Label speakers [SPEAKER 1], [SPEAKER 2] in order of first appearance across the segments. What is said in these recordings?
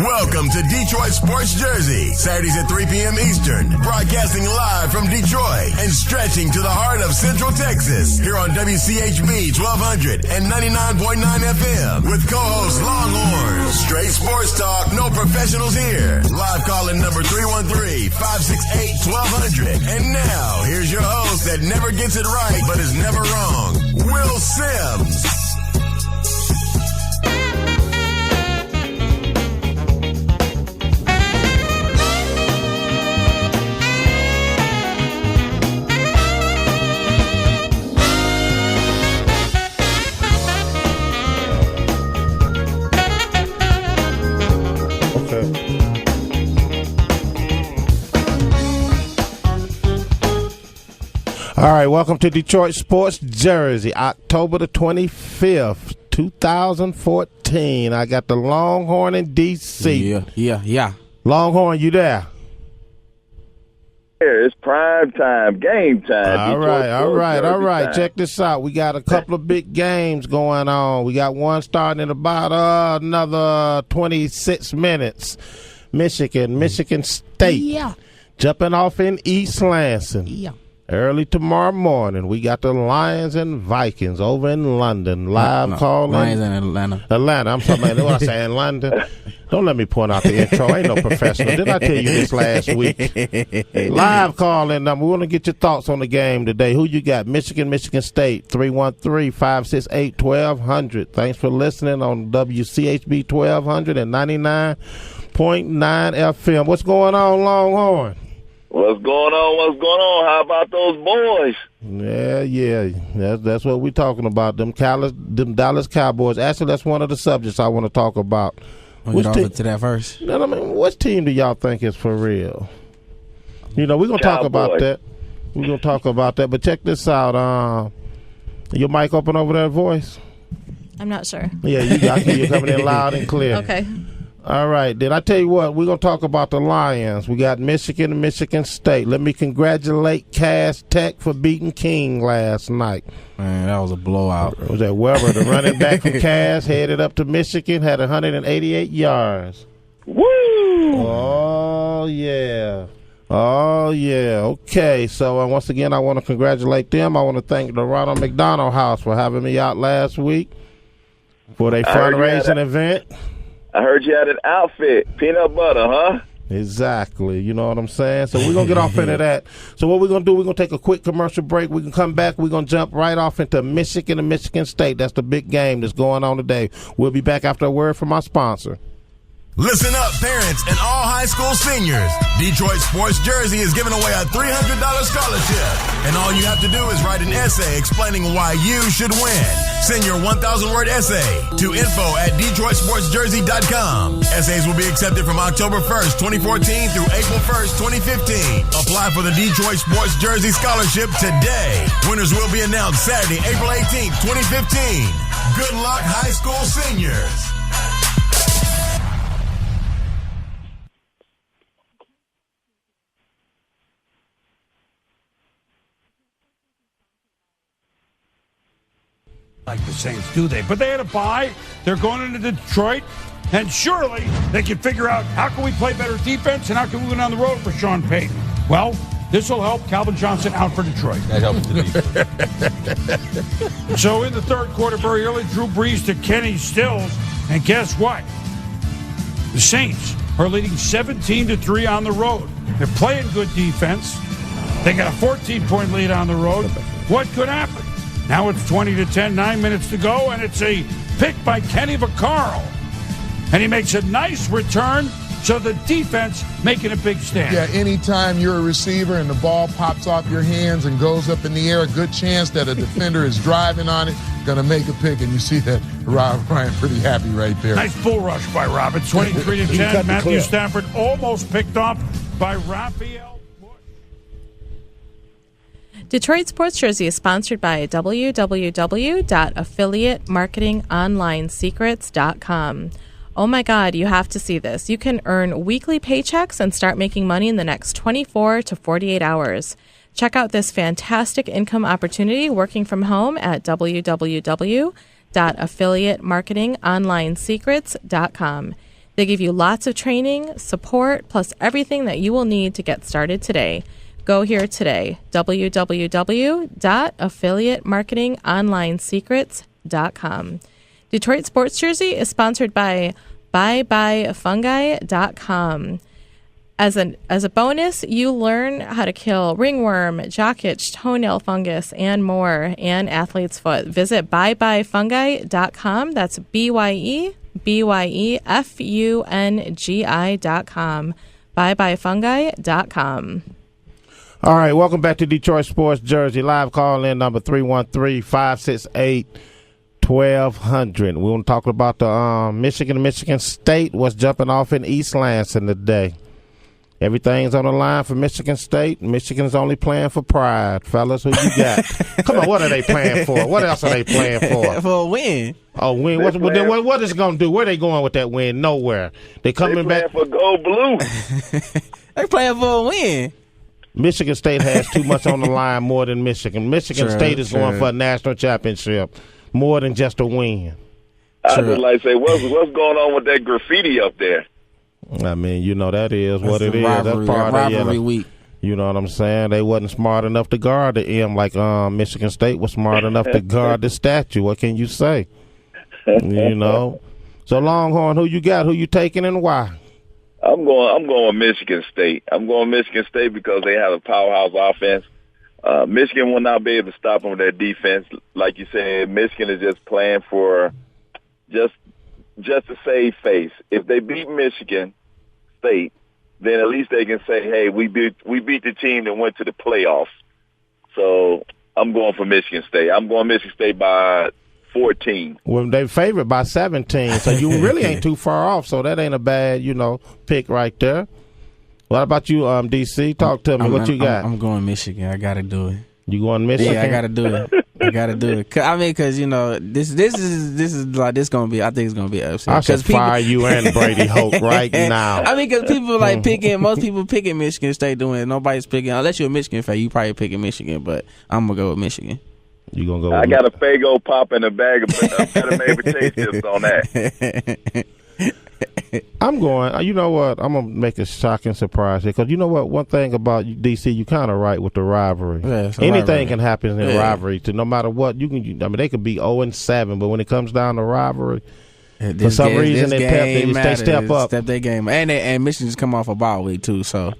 [SPEAKER 1] Welcome to Detroit Sports Jersey, Saturdays at 3 p.m. Eastern, broadcasting live from Detroit and stretching to the heart of Central Texas, here on WCHB 1200 and 99.9 FM with co-host Longhorn. Straight sports talk, no professionals here. Live call-in number 313-568-1200. And now, here's your host that never gets it right but is never wrong, Will Sims.
[SPEAKER 2] All right, welcome to Detroit Sports Jersey, October the 25th, 2014. I got the Longhorn in D.C.
[SPEAKER 3] Yeah.
[SPEAKER 2] Longhorn, you there?
[SPEAKER 4] It's prime time, game time.
[SPEAKER 2] All right. Check this out. We got a couple of big games going on. We got one starting in about another 26 minutes. Michigan State. Jumping off in East Lansing.
[SPEAKER 3] Yeah.
[SPEAKER 2] Early tomorrow morning, we got the Lions and Vikings over in London. Live calling.
[SPEAKER 3] Lions in Atlanta.
[SPEAKER 2] I'm talking about what I say in London. Don't let me point out the intro. I ain't no professional. Didn't I tell you this last week? Live calling. We want to get your thoughts on the game today. Who you got? Michigan State, 313-568-1200. Thanks for listening on WCHB 1200 and 99.9 FM. What's going on, Longhorn?
[SPEAKER 4] What's going on? How about those boys?
[SPEAKER 2] Yeah. That's what we're talking about. Them Dallas Cowboys. Actually, that's one of the subjects I want to talk about.
[SPEAKER 3] We'll get over to that first.
[SPEAKER 2] What team do y'all think is for real? We're going to talk about that. We're going to talk about that. But check this out. Your mic open over there, voice?
[SPEAKER 5] I'm not sure.
[SPEAKER 2] Yeah, you're coming in loud and clear.
[SPEAKER 5] Okay.
[SPEAKER 2] All right. Then I tell you what, we're going to talk about the Lions. We got Michigan and Michigan State. Let me congratulate Cass Tech for beating King last night.
[SPEAKER 3] Man, that was a blowout.
[SPEAKER 2] Was that Weber, the running back from Cass, headed up to Michigan, had 188 yards.
[SPEAKER 4] Woo!
[SPEAKER 2] Oh, yeah. Okay, so once again, I want to congratulate them. I want to thank the Ronald McDonald House for having me out last week for their fundraising event.
[SPEAKER 4] I heard you had an outfit, peanut butter, huh?
[SPEAKER 2] Exactly. You know what I'm saying? So we're going to get off into that. So what we're going to do, we're going to take a quick commercial break. We can come back. We're going to jump right off into Michigan and Michigan State. That's the big game that's going on today. We'll be back after a word from our sponsor.
[SPEAKER 1] Listen up, parents and all high school seniors. Detroit Sports Jersey is giving away a $300 scholarship. And all you have to do is write an essay explaining why you should win. Send your 1,000-word essay to info@DetroitSportsJersey.com. Essays will be accepted from October 1st, 2014 through April 1st, 2015. Apply for the Detroit Sports Jersey Scholarship today. Winners will be announced Saturday, April 18th, 2015. Good luck, high school seniors.
[SPEAKER 6] Like the Saints, do they? But they had a bye. They're going into Detroit, and surely they can figure out how can we play better defense and how can we win on the road for Sean Payton. Well, this will help Calvin Johnson out for Detroit.
[SPEAKER 7] That helps the defense.
[SPEAKER 6] So in the third quarter, very early, Drew Brees to Kenny Stills, and guess what? The Saints are leading 17-3 on the road. They're playing good defense. They got a 14-point lead on the road. What could happen? Now it's 20-10, 9 minutes to go, and it's a pick by Kenny Vaccaro. And he makes a nice return, so the defense making a big stand.
[SPEAKER 7] Yeah, anytime you're a receiver and the ball pops off your hands and goes up in the air, a good chance that a defender is driving on it, going to make a pick, and you see that Rob Ryan pretty happy right there.
[SPEAKER 6] Nice bull rush by Rob. It's 23-10. Matthew Stafford almost picked off by Raphael.
[SPEAKER 5] Detroit Sports Jersey is sponsored by www.affiliatemarketingonlinesecrets.com. Oh my God, you have to see this. You can earn weekly paychecks and start making money in the next 24 to 48 hours. Check out this fantastic income opportunity working from home at www.affiliatemarketingonlinesecrets.com. They give you lots of training, support, plus everything that you will need to get started today. Go here today, www.affiliatemarketingonlinesecrets.com. Detroit Sports Jersey is sponsored by ByeByeFungi.com. As a bonus, you learn how to kill ringworm, jock itch, toenail fungus, and more, and athlete's foot. Visit ByeByeFungi.com. That's ByeByeFungi.com. ByeByeFungi.com.
[SPEAKER 2] All right, welcome back to Detroit Sports Jersey. Live call in number 313-568-1200. We want to talk about the Michigan State. What's jumping off in East Lansing today? Everything's on the line for Michigan State. Michigan's only playing for pride. Fellas, who you got? Come on, what are they playing for? What else are they playing for?
[SPEAKER 3] For a win.
[SPEAKER 2] Oh, win. What is it going to do? Where are they going with that win? Nowhere. They coming back
[SPEAKER 4] for gold blue.
[SPEAKER 3] They playing for a win.
[SPEAKER 2] Michigan State has too much on the line more than Michigan. Michigan State is going for a national championship more than just a win.
[SPEAKER 4] I just like to say, what's going on with that graffiti up there?
[SPEAKER 2] I mean, you know, that is
[SPEAKER 3] That's
[SPEAKER 2] what it is.
[SPEAKER 3] Rivalry,
[SPEAKER 2] That's part
[SPEAKER 3] rivalry
[SPEAKER 2] of
[SPEAKER 3] week.
[SPEAKER 2] You know what I'm saying? They wasn't smart enough to guard the M like Michigan State was smart enough to guard the statue. What can you say? You know. So Longhorn, who you got? Who you taking and why?
[SPEAKER 4] I'm going with Michigan State. I'm going Michigan State because they have a powerhouse offense. Michigan will not be able to stop them with their defense. Like you said, Michigan is just playing for just to save face. If they beat Michigan State, then at least they can say, "Hey, we beat the team that went to the playoffs." So I'm going for Michigan State. I'm going Michigan State by 14.
[SPEAKER 2] Well, they favored by 17, so you really ain't too far off. So that ain't a bad, pick right there. What about you, DC? Talk to me. What you got?
[SPEAKER 3] I'm going Michigan. I got to do it.
[SPEAKER 2] You going Michigan?
[SPEAKER 3] Yeah, I got to do it. Because this is like this gonna be. I think it's gonna be upset.
[SPEAKER 2] I should fire you and Brady Hoke right now.
[SPEAKER 3] I mean, because people most people picking Michigan State doing it. Nobody's picking, unless you're a Michigan fan. You probably picking Michigan, but I'm gonna go with Michigan.
[SPEAKER 2] You gonna go?
[SPEAKER 4] I got a Faygo pop and a bag of better made potato chips on that.
[SPEAKER 2] I'm going. You know what? I'm gonna make a shocking surprise here because you know what? One thing about DC, you kind of right with the rivalry.
[SPEAKER 3] Yeah,
[SPEAKER 2] anything
[SPEAKER 3] rivalry.
[SPEAKER 2] can happen in rivalry. To no matter what, you can. I mean, they could be 0-7, but when it comes down to rivalry, for some reason they step up.
[SPEAKER 3] Step their game, and Michigan just come off a bye week too. So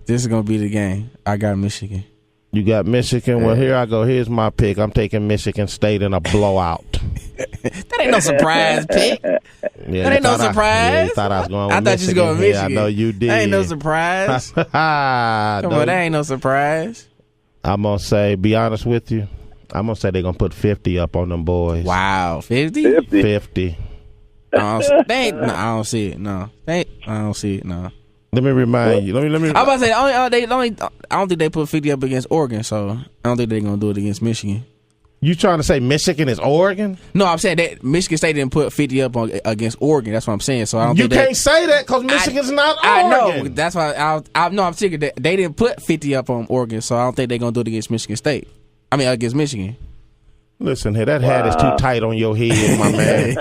[SPEAKER 3] this is gonna be the game. I got Michigan.
[SPEAKER 2] You got Michigan. Well, here I go. Here's my pick. I'm taking Michigan State in a blowout.
[SPEAKER 3] That ain't no surprise pick.
[SPEAKER 2] Yeah,
[SPEAKER 3] that ain't no surprise.
[SPEAKER 2] You thought I was going with
[SPEAKER 3] I thought you was going with Michigan.
[SPEAKER 2] I know you did.
[SPEAKER 3] That ain't no surprise. Come on, that ain't no surprise.
[SPEAKER 2] I'm going to say, be honest with you, I'm going to say they're going to put 50 up on them boys.
[SPEAKER 3] Wow, 50?
[SPEAKER 2] 50.
[SPEAKER 3] I don't see it, no. I don't see it, no.
[SPEAKER 2] Let me remind you. Let me.
[SPEAKER 3] I'm about to say, I don't think they put 50 up against Oregon, so I don't think they're going to do it against Michigan.
[SPEAKER 2] You trying to say Michigan is Oregon?
[SPEAKER 3] No, I'm saying that Michigan State didn't put 50 up against Oregon. That's what I'm saying. So I don't.
[SPEAKER 2] You can't say that because Michigan's not Oregon.
[SPEAKER 3] I know. That's why I'm sick that they didn't put 50 up on Oregon, so I don't think they're gonna do it against Michigan State. I mean, against Michigan.
[SPEAKER 2] Listen here, that hat is too tight on your head, my man.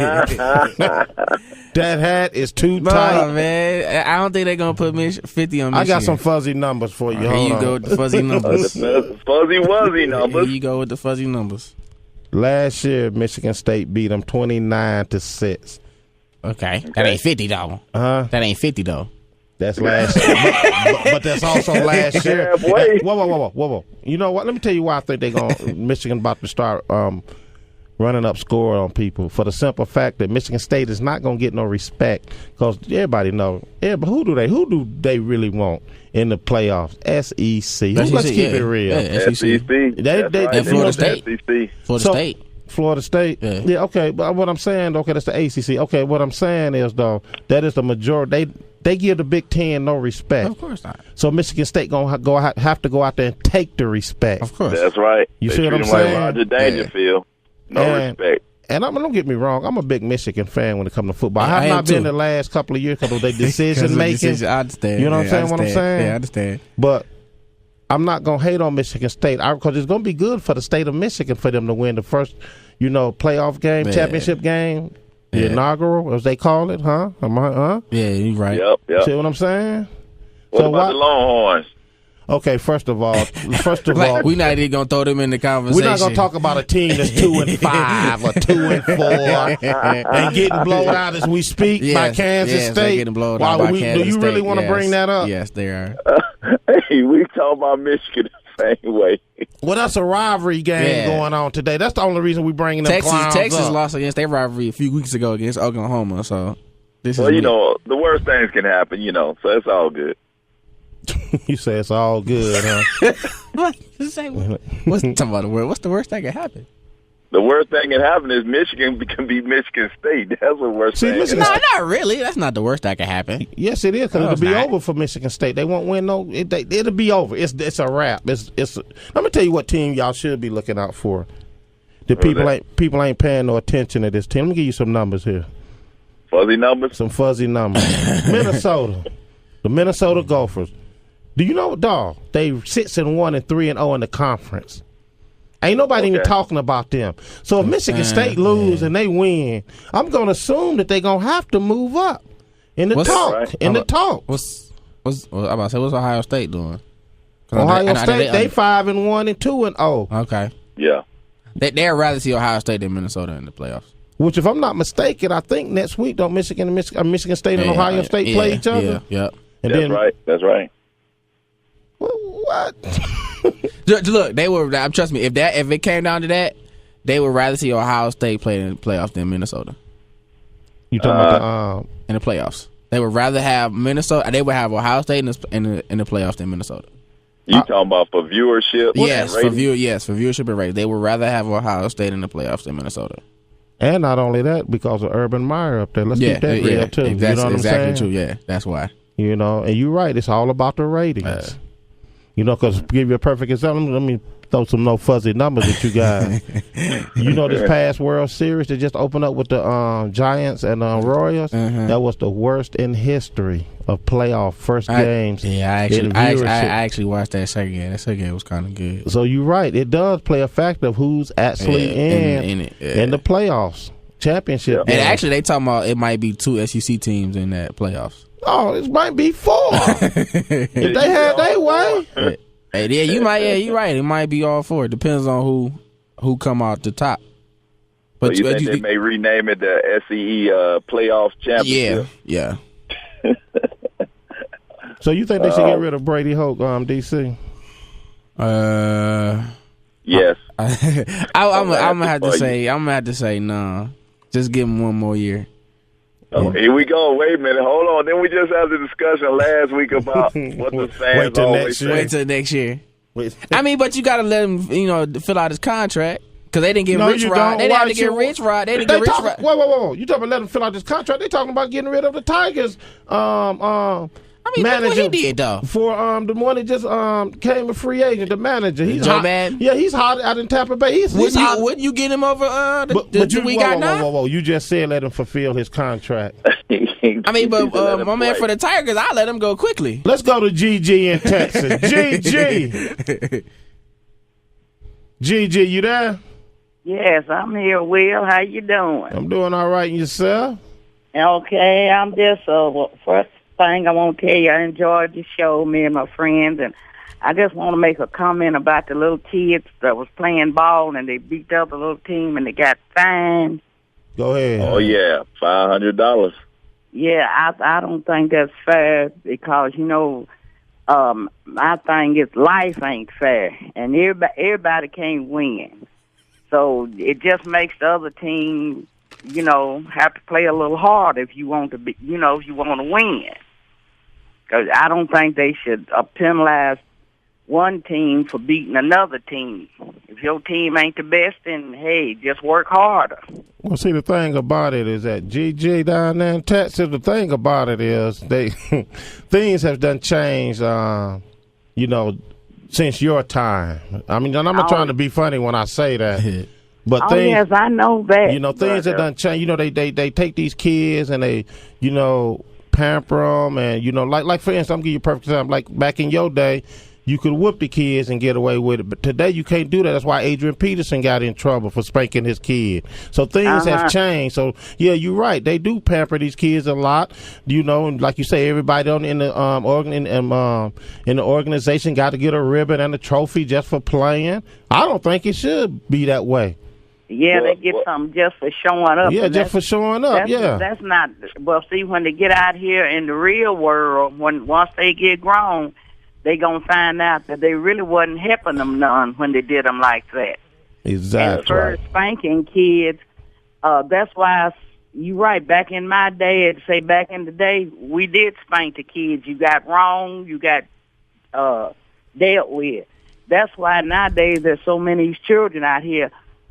[SPEAKER 2] That hat is too tight.
[SPEAKER 3] Man. I don't think they're going to put 50 on Michigan.
[SPEAKER 2] I got some fuzzy numbers for you.
[SPEAKER 3] Here you go with the fuzzy numbers.
[SPEAKER 4] Fuzzy numbers.
[SPEAKER 3] Here you go with the fuzzy numbers.
[SPEAKER 2] Last year, Michigan State beat them 29-6.
[SPEAKER 3] Okay. That ain't 50, though. That ain't 50, though.
[SPEAKER 2] That's last year. but that's also last year. Whoa. You know what? Let me tell you why I think Michigan about to start running up score on people for the simple fact that Michigan State is not going to get no respect because everybody know. Who do they really want in the playoffs? SEC. Let's keep it real.
[SPEAKER 3] Yeah, SEC.
[SPEAKER 4] They
[SPEAKER 3] Florida State.
[SPEAKER 2] Florida State. Yeah, okay. But what I'm saying, that's the ACC. Okay, what I'm saying is, though, that is the majority. They give the Big Ten no respect.
[SPEAKER 3] Of course not.
[SPEAKER 2] So Michigan State gonna have to go out there and take the respect.
[SPEAKER 3] Of course.
[SPEAKER 4] That's right.
[SPEAKER 2] You see what I'm saying?
[SPEAKER 4] Like Roger Dangerfield. No respect.
[SPEAKER 2] And don't get me wrong, I'm a big Michigan fan when it comes to football. I have not been the last couple of years because of their decision making.
[SPEAKER 3] I understand.
[SPEAKER 2] You know what I'm saying?
[SPEAKER 3] Yeah, I understand.
[SPEAKER 2] But I'm not gonna hate on Michigan State because it's gonna be good for the state of Michigan for them to win the first, playoff game, championship game. The inaugural, as they call it, huh? Huh?
[SPEAKER 3] Yeah, you're right.
[SPEAKER 4] Yep.
[SPEAKER 2] See what I'm saying?
[SPEAKER 4] What about the Longhorns?
[SPEAKER 2] Okay, first of all,
[SPEAKER 3] we're not even gonna throw them in the conversation.
[SPEAKER 2] We're not gonna talk about a team that's 2-5 or 2-4 and getting blown out as we speak by Kansas State.
[SPEAKER 3] They're getting blown out by Kansas State.
[SPEAKER 2] Do you really want to bring that up?
[SPEAKER 3] Yes, they are.
[SPEAKER 4] Hey, we talk about Michigan the same way.
[SPEAKER 2] Well, that's a rivalry game going on today. That's the only reason we're bringing them clowns
[SPEAKER 3] Texas
[SPEAKER 2] up.
[SPEAKER 3] lost against their rivalry a few weeks ago against Oklahoma. So
[SPEAKER 4] the worst things can happen, so it's all good.
[SPEAKER 2] You say it's all good, huh?
[SPEAKER 3] What's talking about the word? What's the worst that can happen?
[SPEAKER 4] The worst thing that can happen is Michigan can beat Michigan State. That's the worst thing.
[SPEAKER 3] No, not really. That's not the worst that can happen.
[SPEAKER 2] Yes, it is, because it'll be over for Michigan State. They won't win no. It'll be over. It's a wrap. Let me tell you what team y'all should be looking out for. The people ain't paying no attention to this team. Let me give you some numbers here.
[SPEAKER 4] Fuzzy numbers.
[SPEAKER 2] Some fuzzy numbers. Minnesota, the Minnesota Gophers. Do you know, dog? They 6-1 and 3-0 in the conference. Ain't nobody even talking about them. So if Michigan State lose and they win, I'm gonna assume that they're gonna have to move up in the talk. Right. In the talk.
[SPEAKER 3] What's Ohio State doing?
[SPEAKER 2] Ohio State, they 5-1 and 2-0.
[SPEAKER 3] Okay.
[SPEAKER 4] Yeah.
[SPEAKER 3] They'd rather see Ohio State than Minnesota in the playoffs.
[SPEAKER 2] Which, if I'm not mistaken, I think next week don't Michigan State and Ohio State play each other?
[SPEAKER 3] Yeah.
[SPEAKER 4] That's right.
[SPEAKER 2] What?
[SPEAKER 3] Look, they were. Trust me. If it came down to that, they would rather see Ohio State play in the playoffs than Minnesota.
[SPEAKER 2] You talking about
[SPEAKER 3] in the playoffs? They would rather have Minnesota. They would have Ohio State in the playoffs than Minnesota.
[SPEAKER 4] You talking about for viewership?
[SPEAKER 3] Yes, for viewership and ratings. They would rather have Ohio State in the playoffs than Minnesota.
[SPEAKER 2] And not only that, because of Urban Meyer up there. Let's keep that real too.
[SPEAKER 3] Exactly,
[SPEAKER 2] you know what I'm saying?
[SPEAKER 3] True. Yeah, that's why.
[SPEAKER 2] And you're right. It's all about the ratings. Because to give you a perfect example, let me throw some no fuzzy numbers at you guys. This past World Series that just opened up with the Giants and Royals, that was the worst in history of playoff first games.
[SPEAKER 3] I actually watched that second game. That second game was kind of good.
[SPEAKER 2] So you're right. It does play a factor of who's actually in the playoffs, championship.
[SPEAKER 3] And actually, they talking about it might be 2 SEC teams in that playoffs.
[SPEAKER 2] Oh, it might be 4. If they had their way.
[SPEAKER 3] You're right. It might be all 4. It depends on who come out the top.
[SPEAKER 4] But so you think they may rename it the SEC Playoff Championship?
[SPEAKER 3] Yeah.
[SPEAKER 2] So you think they should get rid of Brady Hoke, DC?
[SPEAKER 4] Yes.
[SPEAKER 3] I'm gonna have to say no. Just give him one more year.
[SPEAKER 4] Oh, here we go. Wait a minute. Hold on. Then we just had the discussion last week about what the fans always say.
[SPEAKER 3] Wait till next year. But you got to let him, fill out his contract because they didn't get Rich Rod. They didn't have to get Rich Rod. They didn't get Rich Rod.
[SPEAKER 2] Whoa. You talking about letting him fill out his contract? They talking about getting rid of the Tigers. Manager,
[SPEAKER 3] look what he did though.
[SPEAKER 2] For the one that just came a free agent, the manager. He's hot.
[SPEAKER 3] Man.
[SPEAKER 2] Yeah, he's hot out in Tampa Bay.
[SPEAKER 3] Wouldn't you get him over the we got now?
[SPEAKER 2] Whoa. You just said let him fulfill his contract.
[SPEAKER 3] But my man for the Tigers, I'll let him go quickly.
[SPEAKER 2] Let's go to GG in Texas. GG, you there?
[SPEAKER 8] Yes, I'm here, Will. How you doing?
[SPEAKER 2] I'm doing all right. And yourself?
[SPEAKER 8] Okay, I'm just first thing I want to tell you, I enjoyed the show, me and my friends, and I just want to make a comment about the little kids that was playing ball and they beat up a little team and they got fined.
[SPEAKER 2] Go ahead.
[SPEAKER 4] Oh yeah, $500.
[SPEAKER 8] Yeah, I don't think that's fair because my thing is life ain't fair and everybody can't win, so it just makes the other team have to play a little harder if you want to be if you want to win. Because I don't think they should penalize one team for beating another team. If your team ain't the best, then, hey, just work harder.
[SPEAKER 2] Well, see, the thing about it is that GG down there in Texas, the thing about it is things have done changed, since your time. I mean, I'm not trying to be funny when I say that. But
[SPEAKER 8] yes, I know that.
[SPEAKER 2] Things have done change. They take these kids and they, pamper them and, like for instance, I'm going to give you a perfect example. Like back in your day, you could whoop the kids and get away with it. But today you can't do that. That's why Adrian Peterson got in trouble for spanking his kid. So things have changed. So yeah, you're right. They do pamper these kids a lot. You know, and like you say, everybody in the organization got to get a ribbon and a trophy just for playing. I don't think it should be that way.
[SPEAKER 8] Yeah, they get something just for showing up.
[SPEAKER 2] Yeah, just for showing up,
[SPEAKER 8] That's not, well, see, when they get out here in the real world, once they get grown, they going to find out that they really wasn't helping them none when they did them like that.
[SPEAKER 2] Exactly.
[SPEAKER 8] And for spanking kids, that's why, you're right, back in my day, say back in the day, we did spank the kids. You got wrong, you got dealt with. That's why nowadays there's so many children out here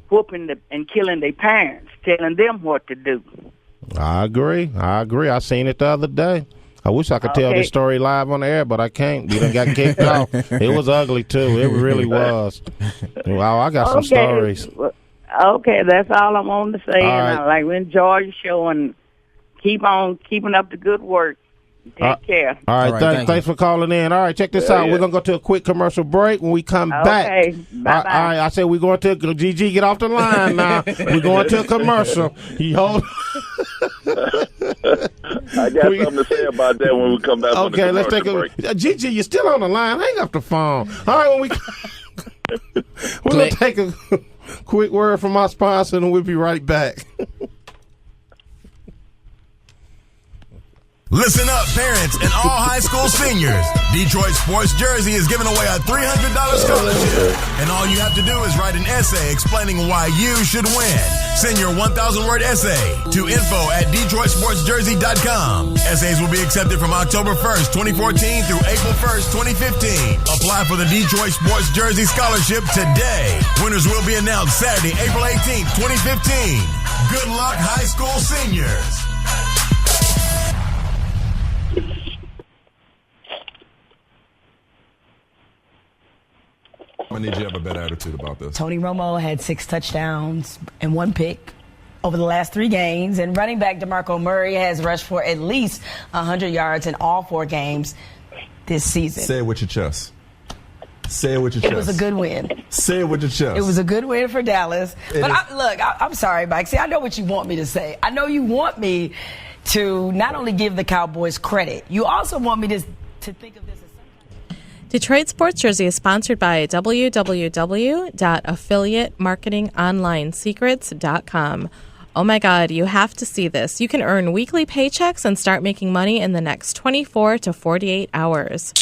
[SPEAKER 8] whooping and killing their parents, telling them what to do.
[SPEAKER 2] I agree. I seen it the other day. I wish I could tell this story live on the air, but I can't. We done got kicked off. It was ugly, too. It really was. Wow, I got some stories.
[SPEAKER 8] Okay, that's all I'm on to say.
[SPEAKER 2] Right.
[SPEAKER 8] And we enjoy your show and keep on keeping up the good work. Take care.
[SPEAKER 2] All right, thanks for calling in. All right, check this out. We're going to go to a quick commercial break. When we come back.
[SPEAKER 8] Okay, bye-bye.
[SPEAKER 2] All right, I said we're going to GG, get off the line now. We're going to a commercial. You hold.
[SPEAKER 4] I got something to say about that when we come back.
[SPEAKER 2] Okay, let's take a break. GG, you're still on the line. Hang up the phone. All right, we're going to take a quick word from our sponsor, and we'll be right back.
[SPEAKER 1] Listen up, parents and all high school seniors. Detroit Sports Jersey is giving away a $300 scholarship. And all you have to do is write an essay explaining why you should win. Send your 1,000-word essay to info@DetroitSportsJersey.com. Essays will be accepted from October 1st, 2014 through April 1st, 2015. Apply for the Detroit Sports Jersey Scholarship today. Winners will be announced Saturday, April 18th, 2015. Good luck, high school seniors.
[SPEAKER 9] I need you to have a better attitude about this.
[SPEAKER 10] Tony Romo had 6 touchdowns and 1 pick over the last 3 games, and running back DeMarco Murray has rushed for at least 100 yards in all 4 games this season.
[SPEAKER 9] Say it with your chest. Say it with your chest.
[SPEAKER 10] It was a good win.
[SPEAKER 9] Say it with your chest.
[SPEAKER 10] It was a good win for Dallas. I'm sorry, Mike. See, I know what you want me to say. I know you want me to not only give the Cowboys credit, you also want me to think of this as
[SPEAKER 5] Detroit Sports Jersey is sponsored by www.affiliatemarketingonlinesecrets.com. Oh my God, you have to see this. You can earn weekly paychecks and start making money in the next 24 to 48 hours.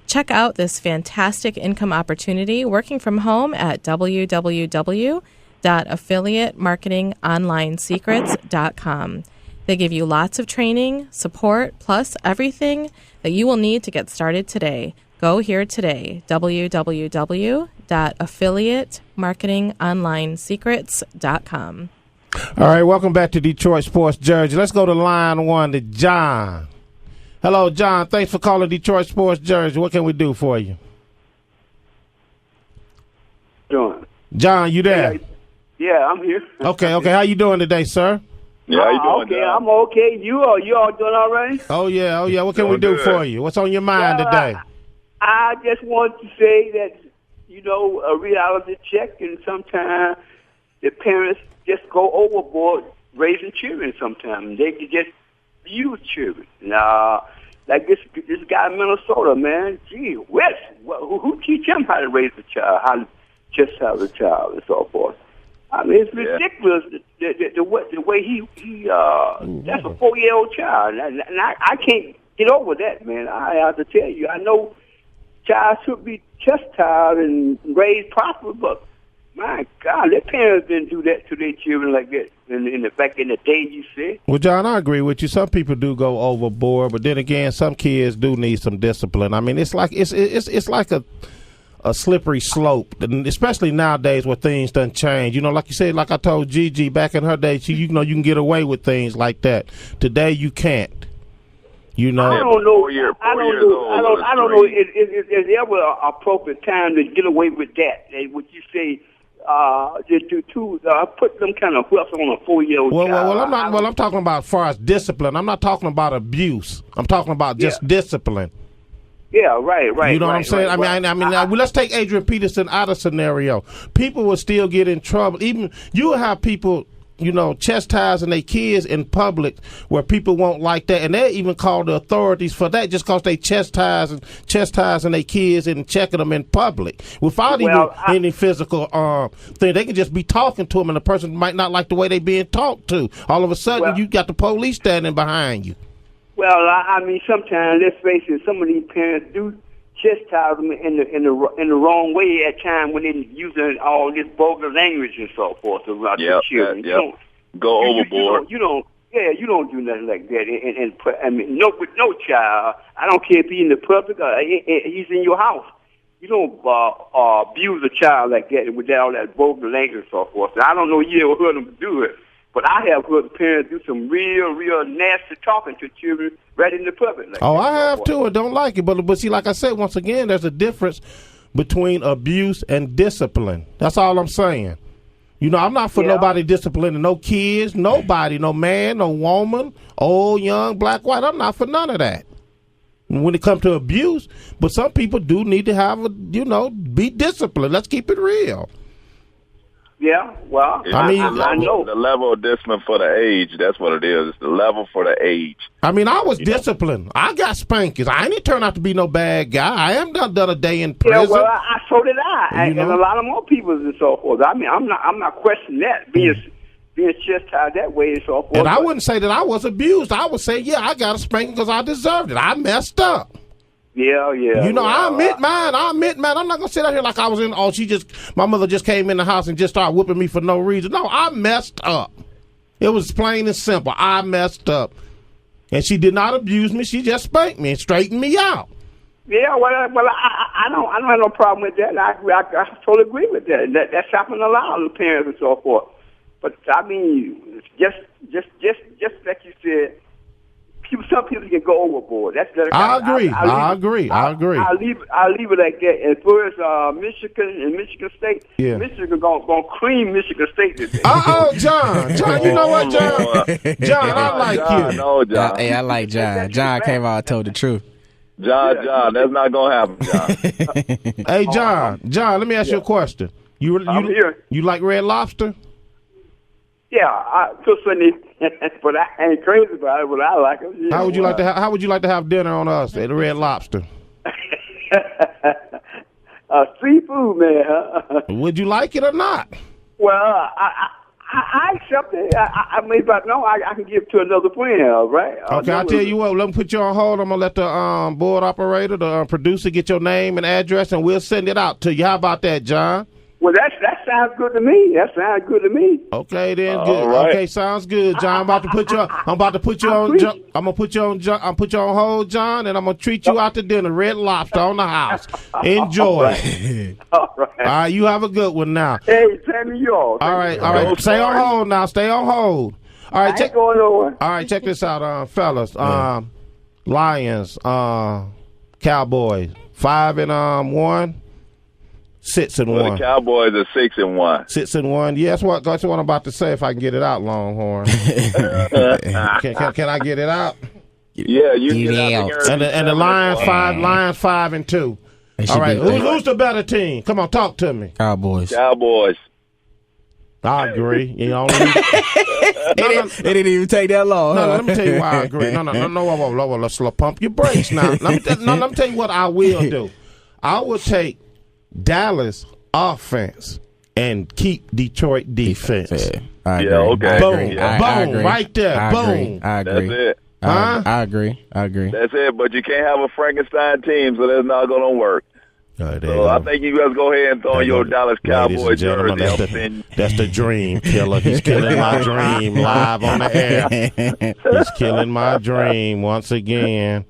[SPEAKER 5] Check out this fantastic income opportunity working from home at www.affiliatemarketingonlinesecrets.com. They give you lots of training, support, plus everything that you will need to get started today. Go here today, www.affiliatemarketingonlinesecrets.com.
[SPEAKER 2] All right, welcome back to Detroit Sports Jersey. Let's go to line 1 to John. Hello, John. Thanks for calling Detroit Sports Jersey. What can we do for you? John, you there?
[SPEAKER 11] Yeah, I'm here.
[SPEAKER 2] Okay. How you doing today, sir?
[SPEAKER 4] Yeah, how you doing?
[SPEAKER 11] Okay, I'm okay. You all doing all right?
[SPEAKER 2] Oh yeah. What can we do for you? What's on your mind today?
[SPEAKER 11] I just want to say that, a reality check, and sometimes the parents just go overboard raising children sometimes. They can just abuse children. Like this guy in Minnesota, man, gee whiz, who teach him how to raise a child, how to just have a child and so forth? I mean, it's ridiculous the way he that's a 4-year-old child, and I can't get over that, man. I have to tell you, I know child should be chastised and raised properly, but my God, their parents didn't do that to their children like that. Back in the day, you said.
[SPEAKER 2] Well, John, I agree with you. Some people do go overboard, but then again, some kids do need some discipline. I mean, it's like a slippery slope, and especially nowadays where things done change. Like you said, like I told Gigi back in her day, you can get away with things like that. Today, you can't.
[SPEAKER 11] I don't know. I don't know. Is there ever an appropriate time to get away with that? Would you say to put some kind of whips on a 4-year-old child?
[SPEAKER 2] Well, I'm talking about as far as discipline. I'm not talking about abuse. I'm talking about just discipline.
[SPEAKER 11] Yeah, right.
[SPEAKER 2] You know what I'm saying? Now, let's take Adrian Peterson out of scenario. People will still get in trouble. Even you will have people, chastising their kids in public where people won't like that, and they even call the authorities for that just because they chastising their kids and checking them in public without any physical thing. They can just be talking to them, and the person might not like the way they being talked to. All of a sudden, you got the police standing behind you.
[SPEAKER 11] Well, sometimes, let's face it, some of these parents do chastise them in the wrong way at times when they're using all this vulgar language and so forth around the children.
[SPEAKER 4] Go overboard.
[SPEAKER 11] You don't do nothing like that. With no child, I don't care if he's in the public or he's in your house. You don't abuse a child like that with all that vulgar language and so forth. And I don't know if you ever heard them do it. But I have heard parents do some real nasty talking to children right in the public.
[SPEAKER 2] I have too. I don't like it. But see, like I said, once again, there's a difference between abuse and discipline. That's all I'm saying. I'm not for nobody disciplining no kids, nobody, no man, no woman, old, young, black, white. I'm not for none of that. When it comes to abuse, but some people do need to have be disciplined. Let's keep it real.
[SPEAKER 11] Yeah, well, I know.
[SPEAKER 4] The level of discipline for the age, that's what it is. It's the level for the age.
[SPEAKER 2] I was disciplined. I got spankings. I didn't turn out to be no bad guy. I haven't done a day in prison.
[SPEAKER 11] Yeah, well, so did I. And a lot of more people and so forth. I'm not questioning that, being chastised that way and so forth.
[SPEAKER 2] And I wouldn't say that I was abused. I would say, I got a spanking because I deserved it. I messed up.
[SPEAKER 11] Yeah.
[SPEAKER 2] I admit mine. I'm not going to sit out here like I was my mother just came in the house and just started whipping me for no reason. No, I messed up. It was plain and simple. I messed up. And she did not abuse me. She just spanked me and straightened me out.
[SPEAKER 11] Yeah, I don't have no problem with that. I totally agree with that. That's happening a lot of the parents and so forth. But, just like you said, some people can go overboard.
[SPEAKER 2] I agree. I'll leave
[SPEAKER 11] it like that. As far as Michigan and Michigan State, Michigan gonna cream Michigan State today.
[SPEAKER 2] John, you know what, John? John, I like you.
[SPEAKER 4] No, John.
[SPEAKER 3] Hey, I like John. John came out and told the truth.
[SPEAKER 4] John, that's not gonna happen, John.
[SPEAKER 2] Hey, John, let me ask you a question.
[SPEAKER 11] I'm here.
[SPEAKER 2] You like Red Lobster?
[SPEAKER 11] Yeah, but I ain't crazy about it. But I like it. Yeah.
[SPEAKER 2] How would you like to have dinner on us at the Red Lobster?
[SPEAKER 11] Seafood, man.
[SPEAKER 2] Would you like it or not?
[SPEAKER 11] Well, I accept it. I can give it to another friend, right?
[SPEAKER 2] Okay, I'll tell you what. Let me put you on hold. I'm gonna let the board operator, the producer, get your name and address, and we'll send it out to you. How about that, John?
[SPEAKER 11] Well, that sounds good to me.
[SPEAKER 2] Okay, then good.
[SPEAKER 4] Right.
[SPEAKER 2] Okay, sounds good, John. I'm about to put you on. I'm gonna put you on hold, John, and I'm gonna treat you out to dinner. Red Lobster on the house. Enjoy.
[SPEAKER 11] All right.
[SPEAKER 2] You have a good one now.
[SPEAKER 11] Hey, send me yours.
[SPEAKER 2] All right. Stay on hold now. Stay on hold. All right,
[SPEAKER 11] check going over.
[SPEAKER 2] All right, check this out, fellas. Lions, Cowboys, 5-1. 6-1.
[SPEAKER 4] The Cowboys are 6-1.
[SPEAKER 2] 6-1. Yeah, that's what I'm about to say. If I can get it out, Longhorn. Can I get it out?
[SPEAKER 4] Yeah, you get it out.
[SPEAKER 2] And the Lions 5-2. All right, who's the better team? Come on, talk to me.
[SPEAKER 3] Cowboys.
[SPEAKER 2] I agree.
[SPEAKER 3] It didn't even take that long.
[SPEAKER 2] No, let me tell you why I agree. No. Let's pump your brakes now. Let me tell you what I will do. I will take Dallas offense and keep Detroit defense.
[SPEAKER 3] I agree.
[SPEAKER 4] Okay.
[SPEAKER 2] Boom.
[SPEAKER 3] I agree.
[SPEAKER 2] Right there. Boom.
[SPEAKER 3] I agree.
[SPEAKER 4] That's it.
[SPEAKER 3] I agree.
[SPEAKER 4] That's it. But you can't have a Frankenstein team, so that's not going to work. So I think you guys go ahead and throw your Dallas Cowboys jersey.
[SPEAKER 2] That's the dream killer. He's killing my dream live on the air. He's killing my dream once again.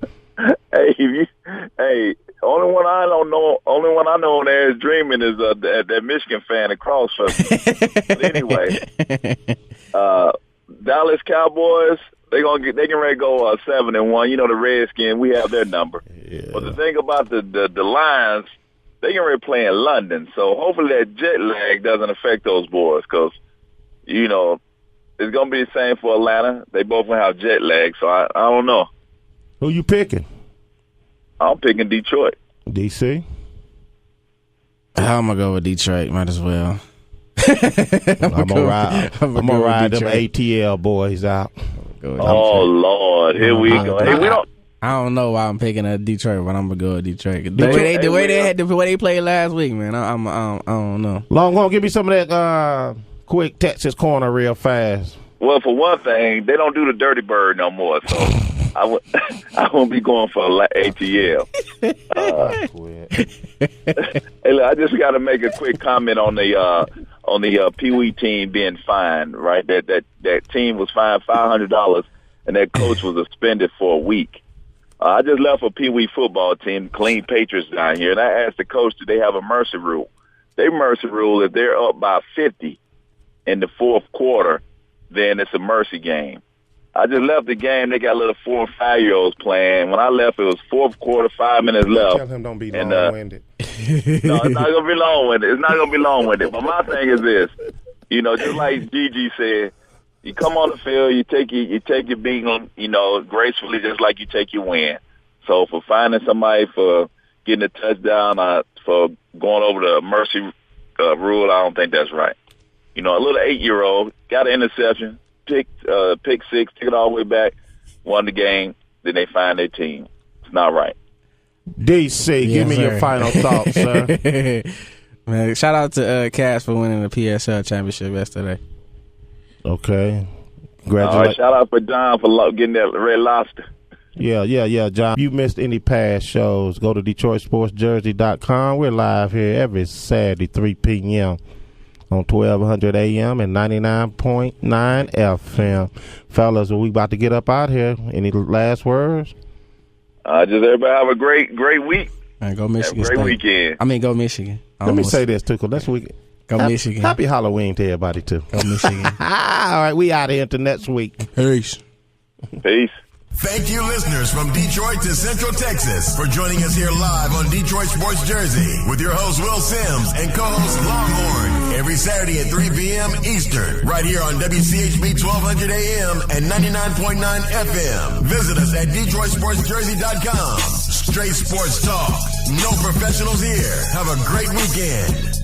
[SPEAKER 4] Hey. Only one I know on there is dreaming is that Michigan fan across from me. But anyway, Dallas Cowboys, they can ready to go 7-1. You know the Redskins, we have their number.
[SPEAKER 2] Yeah.
[SPEAKER 4] But the thing about the Lions, they can ready to play in London. So hopefully that jet lag doesn't affect those boys because it's gonna be the same for Atlanta. They both gonna have jet lag. So I don't know.
[SPEAKER 2] Who you picking?
[SPEAKER 4] I'm picking Detroit.
[SPEAKER 2] DC?
[SPEAKER 3] I'm going to go with Detroit. Might as well.
[SPEAKER 2] I'm gonna ride them ATL boys out.
[SPEAKER 4] Oh Lord, here we go. Hey, we don't.
[SPEAKER 3] I don't know why I'm picking Detroit, but I'm gonna go with Detroit. The way they played last week, man. I don't know.
[SPEAKER 2] Longhorn, give me some of that quick Texas corner real fast.
[SPEAKER 4] Well, for one thing, they don't do the Dirty Bird no more, so I won't be going for ATL. Hey, look, I just got to make a quick comment on the Pee Wee team being fined. Right, that team was fined $500, and that coach was suspended for a week. I just left a Pee Wee football team, Clean Patriots down here, and I asked the coach, do they have a mercy rule? Their mercy rule, if they're up by 50 in the fourth quarter, then it's a mercy game. I just left the game. They got little 4 or 5-year-olds playing. When I left, it was fourth quarter, 5 minutes left.
[SPEAKER 2] Tell him don't be long-winded.
[SPEAKER 4] No, it's not going to be long-winded. It's not going to be long-winded. But my thing is this. Just like Gigi said, you come on the field, you take your beating, gracefully, just like you take your win. So for finding somebody for getting a touchdown, for going over the mercy rule, I don't think that's right. A little 8-year-old got an interception, pick 6, took it all the way back, won the game, then they find their team. It's not right.
[SPEAKER 2] DC, give me your final thoughts, sir.
[SPEAKER 3] Man, shout out to Cass for winning the PSL championship yesterday.
[SPEAKER 2] Okay.
[SPEAKER 4] Congratulations. All right, shout out for John for getting that red lobster.
[SPEAKER 2] Yeah, John. If you missed any past shows, go to DetroitSportsJersey.com. We're live here every Saturday, 3 p.m. on 1200 AM and 99.9 FM. Fellas, we about to get up out here. Any last words?
[SPEAKER 4] Just everybody have a great week.
[SPEAKER 3] And go Michigan
[SPEAKER 4] State. Great weekend.
[SPEAKER 3] Go Michigan.
[SPEAKER 2] Let me say this, too, because next week.
[SPEAKER 3] Go Michigan.
[SPEAKER 2] Happy Halloween to everybody, too.
[SPEAKER 3] Go Michigan.
[SPEAKER 2] All right, we out here until next week.
[SPEAKER 3] Peace.
[SPEAKER 1] Thank you, listeners from Detroit to Central Texas, for joining us here live on Detroit Sports Jersey with your host, Will Sims, and co-host Longhorn, every Saturday at 3 p.m. Eastern, right here on WCHB 1200 AM and 99.9 FM. Visit us at DetroitSportsJersey.com. Straight sports talk. No professionals here. Have a great weekend.